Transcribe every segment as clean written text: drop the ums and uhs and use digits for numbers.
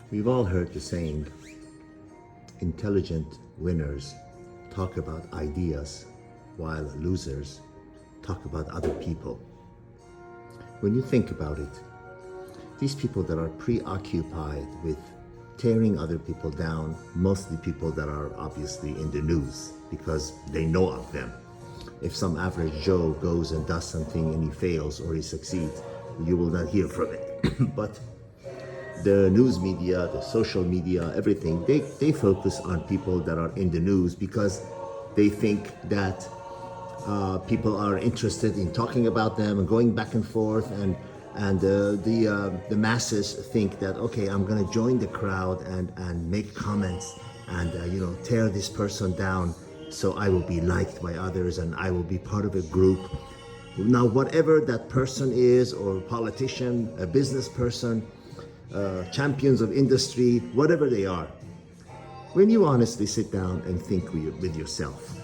We've all heard the saying, intelligent winners talk about ideas while losers talk about other people. When you think about it, these people that are preoccupied with tearing other people down, mostly people that are obviously in the news because they know of them. If some average Joe goes and does something and he fails or he succeeds, you will not hear from it. But the news media, the social media, everything, they focus on people that are in the news because they think that people are interested in talking about them and going back and forth, and the masses think that, okay, I'm gonna join the crowd and make comments and tear this person down so I will be liked by others and I will be part of a group. Now, whatever that person is, or politician, a business person, champions of industry, whatever they are, when you honestly sit down and think with yourself,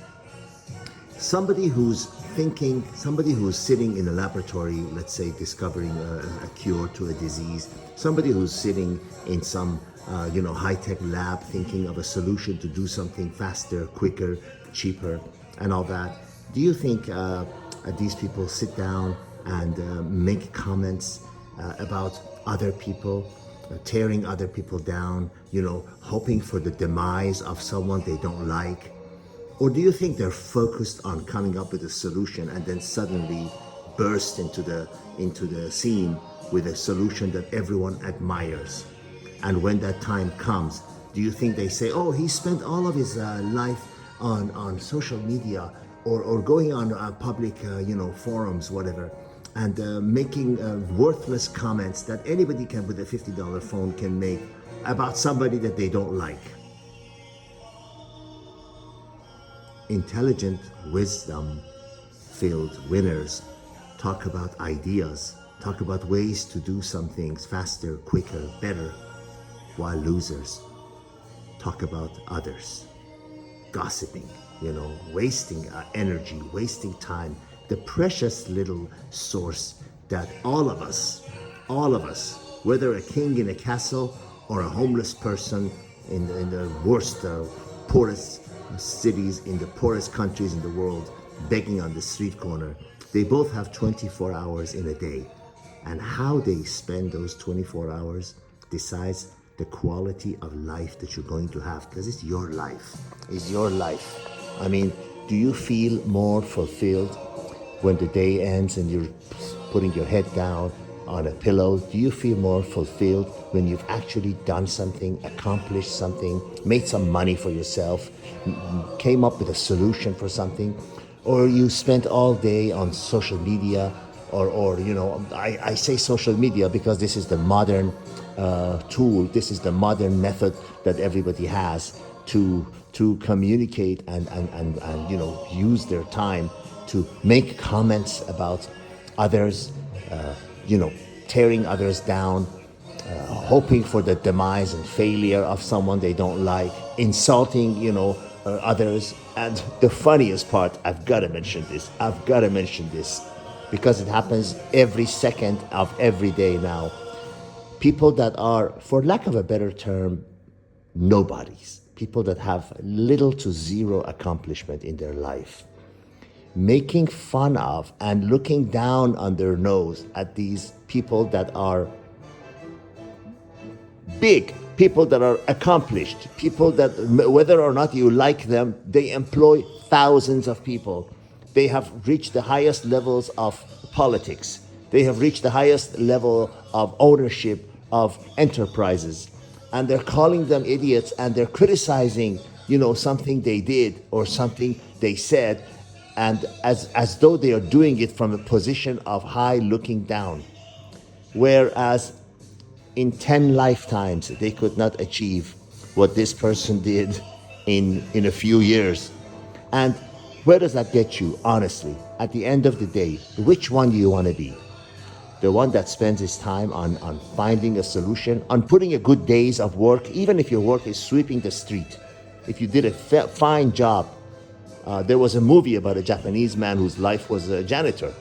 somebody who's thinking, somebody who's sitting in a laboratory, let's say discovering a cure to a disease, somebody who's sitting in some high-tech lab thinking of a solution to do something faster, quicker, cheaper, and all that, do you think these people sit down and make comments about other people, tearing other people down, hoping for the demise of someone they don't like? Or do you think they're focused on coming up with a solution and then suddenly burst into the scene with a solution that everyone admires? And when that time comes, do you think they say, oh, he spent all of his life on social media or going on public forums, whatever, and making worthless comments that anybody can with a $50 phone can make about somebody that they don't like? Intelligent, wisdom-filled winners talk about ideas, talk about ways to do some things faster, quicker, better, while losers talk about others, gossiping, wasting energy, wasting time, the precious little source that all of us, whether a king in a castle or a homeless person in the worst, poorest cities, in the poorest countries in the world, begging on the street corner, they both have 24 hours in a day. And how they spend those 24 hours decides the quality of life that you're going to have, because it's your life. It's your life. I mean, do you feel more fulfilled when the day ends and you're putting your head down on a pillow? Do you feel more fulfilled when you've actually done something, accomplished something, made some money for yourself, came up with a solution for something? Or you spent all day on social media, or I say social media because this is the modern tool, this is the modern method that everybody has to communicate and use their time to make comments about others, tearing others down, hoping for the demise and failure of someone they don't like, insulting, others. And the funniest part, I've got to mention this because it happens every second of every day now. People that are, for lack of a better term, nobodies, people that have little to zero accomplishment in their life, making fun of and looking down on their nose at these people that are big, people that are accomplished, people that, whether or not you like them, they employ thousands of people. They have reached the highest levels of politics. They have reached the highest level of ownership of enterprises. And they're calling them idiots, and they're criticizing, something they did or something they said, and as though they are doing it from a position of high looking down. Whereas in 10 lifetimes, they could not achieve what this person did in a few years. And where does that get you, honestly? At the end of the day, which one do you want to be? The one that spends his time on finding a solution, on putting a good days of work, even if your work is sweeping the street. If you did a fine job. There was a movie about a Japanese man whose life was a janitor.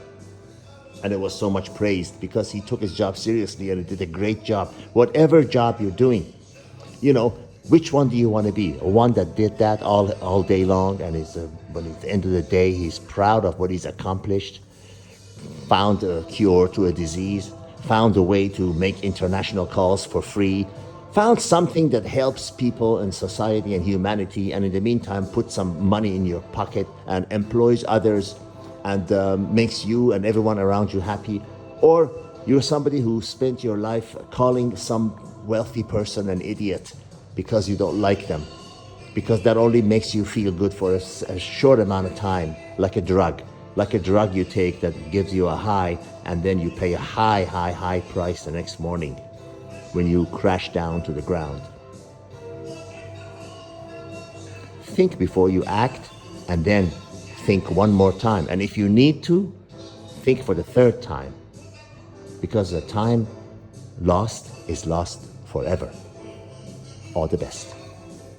And it was so much praised because he took his job seriously and he did a great job. Whatever job you're doing, You know, which one do you want to be? One that did that all day long, and but at the end of the day, he's proud of what he's accomplished, found a cure to a disease, found a way to make international calls for free, found something that helps people and society and humanity, and in the meantime, put some money in your pocket and employs others and makes you and everyone around you happy? Or you're somebody who spent your life calling some wealthy person an idiot because you don't like them, because that only makes you feel good for a short amount of time, like a drug. Like a drug you take that gives you a high, and then you pay a high price the next morning when you crash down to the ground. Think before you act, and then think one more time. And if you need to, think for the third time, because the time lost is lost forever. All the best.